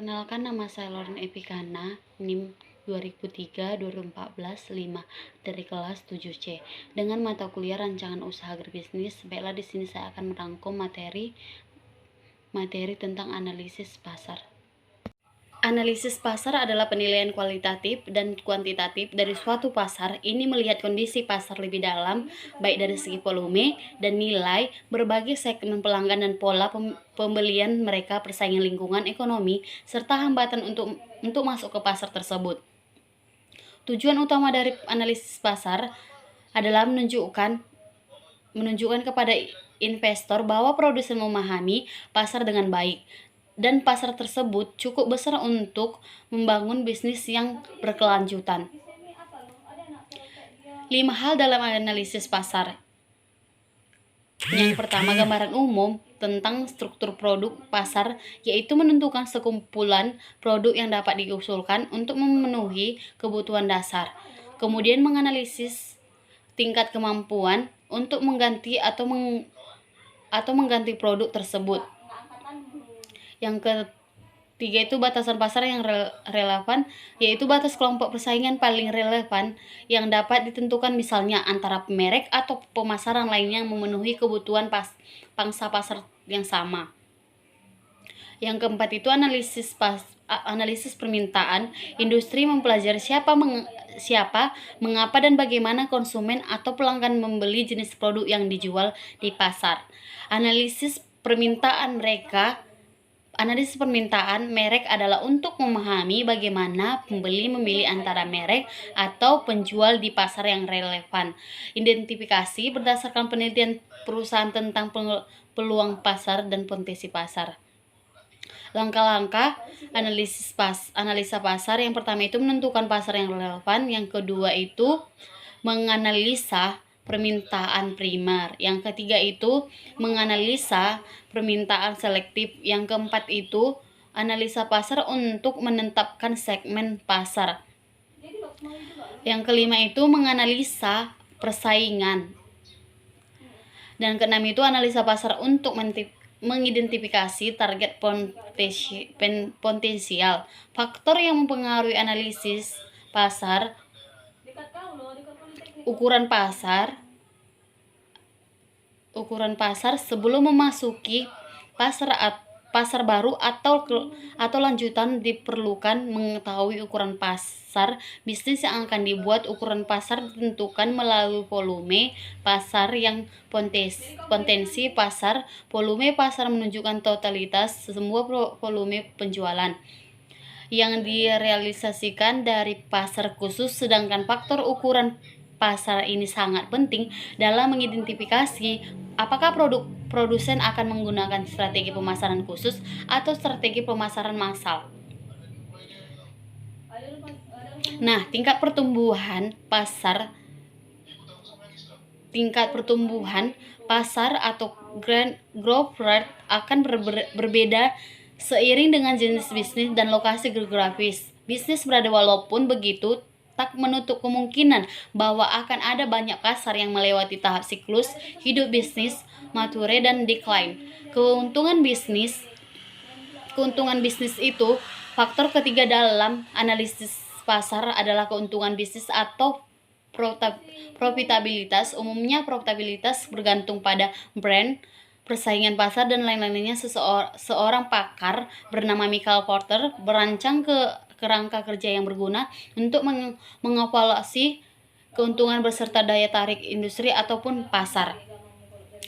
Perkenalkan, nama saya Lauren Epikana, NIM 2003-2014-5 dari kelas 7C dengan mata kuliah Rancangan Usaha Agribisnis. Baiklah, di sini saya akan merangkum materi tentang analisis pasar. Analisis pasar adalah penilaian kualitatif dan kuantitatif dari suatu pasar. Ini melihat kondisi pasar lebih dalam, baik dari segi volume dan nilai, berbagai segmen pelanggan dan pola pembelian mereka, persaingan lingkungan ekonomi, serta hambatan untuk masuk ke pasar tersebut. Tujuan utama dari analisis pasar adalah menunjukkan kepada investor bahwa produsen memahami pasar dengan baik dan pasar tersebut cukup besar untuk membangun bisnis yang berkelanjutan. 5 hal dalam analisis pasar. Yang pertama, gambaran umum tentang struktur produk pasar, yaitu menentukan sekumpulan produk yang dapat diusulkan untuk memenuhi kebutuhan dasar. Kemudian menganalisis tingkat kemampuan untuk mengganti atau mengganti produk tersebut. Yang ketiga itu batasan pasar yang relevan, yaitu batas kelompok persaingan paling relevan yang dapat ditentukan, misalnya antara merek atau pemasaran lainnya yang memenuhi kebutuhan pangsa pasar yang sama. Yang keempat itu analisis permintaan. Industri mempelajari siapa, mengapa, dan bagaimana konsumen atau pelanggan membeli jenis produk yang dijual di pasar. Analisis permintaan merek adalah untuk memahami bagaimana pembeli memilih antara merek atau penjual di pasar yang relevan. Identifikasi berdasarkan penelitian perusahaan tentang peluang pasar dan potensi pasar. Langkah-langkah analisa pasar. Yang pertama itu menentukan pasar yang relevan. Yang kedua itu menganalisa permintaan primer. Yang ketiga itu menganalisa permintaan selektif. Yang keempat itu analisa pasar untuk menetapkan segmen pasar. Yang kelima itu menganalisa persaingan. Dan keenam itu analisa pasar untuk mengidentifikasi target potensial. Faktor yang mempengaruhi analisis pasar: ukuran pasar sebelum memasuki pasar baru atau lanjutan. Diperlukan mengetahui ukuran pasar bisnis yang akan dibuat. Ukuran pasar ditentukan melalui volume pasar yang potensi pasar. Volume pasar menunjukkan totalitas semua volume penjualan yang direalisasikan dari pasar khusus, sedangkan faktor ukuran pasar ini sangat penting dalam mengidentifikasi apakah produsen akan menggunakan strategi pemasaran khusus atau strategi pemasaran massal. Nah, tingkat pertumbuhan pasar atau growth rate akan berbeda seiring dengan jenis bisnis dan lokasi geografis bisnis berada. Walaupun begitu, tak menutup kemungkinan bahwa akan ada banyak pasar yang melewati tahap siklus hidup bisnis, mature dan decline. Keuntungan bisnis itu faktor ketiga dalam analisis pasar adalah keuntungan bisnis atau profitabilitas. Umumnya profitabilitas bergantung pada brand, persaingan pasar, dan lain-lainnya. Seorang pakar bernama Michael Porter berancang kerangka kerja yang berguna untuk mengevaluasi keuntungan beserta daya tarik industri ataupun pasar.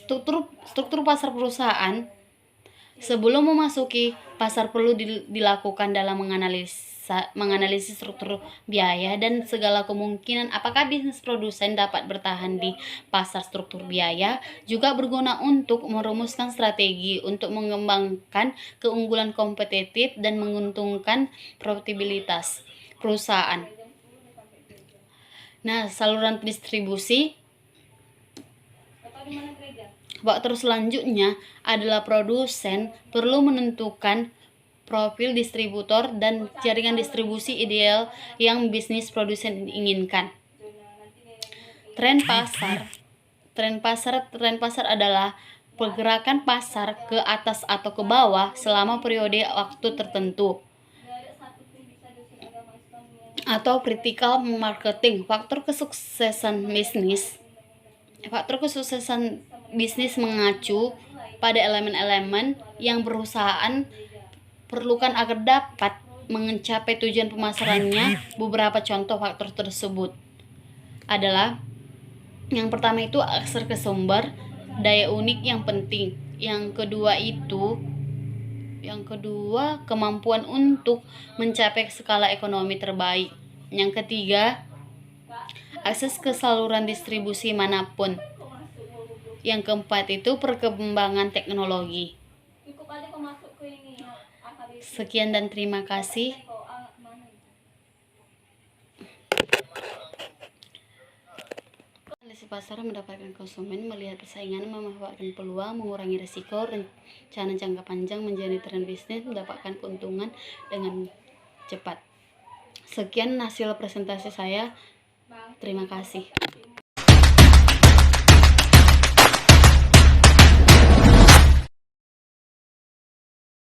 Struktur pasar perusahaan. Sebelum memasuki pasar perlu dilakukan dalam menganalisis struktur biaya dan segala kemungkinan apakah bisnis produsen dapat bertahan di pasar. Struktur biaya juga berguna untuk merumuskan strategi untuk mengembangkan keunggulan kompetitif dan menguntungkan profitabilitas perusahaan. Nah, saluran distribusi. Faktor selanjutnya adalah produsen perlu menentukan profil distributor dan jaringan distribusi ideal yang bisnis produsen inginkan. Tren pasar adalah pergerakan pasar ke atas atau ke bawah selama periode waktu tertentu. atau critical marketing. Faktor kesuksesan bisnis mengacu pada elemen-elemen yang perusahaan perlukan agar dapat mencapai tujuan pemasarannya. Beberapa contoh faktor tersebut adalah: yang pertama itu akses ke sumber, daya unik yang penting. Yang kedua kemampuan untuk mencapai skala ekonomi terbaik. Yang ketiga, akses ke saluran distribusi manapun. Yang keempat itu perkembangan teknologi. Sekian dan terima kasih. Analisis pasar mendapatkan konsumen, melihat persaingan, memanfaatkan peluang, mengurangi risiko, rencana jangka panjang, menjadi tren bisnis, mendapatkan keuntungan dengan cepat. Sekian hasil presentasi saya. Terima kasih.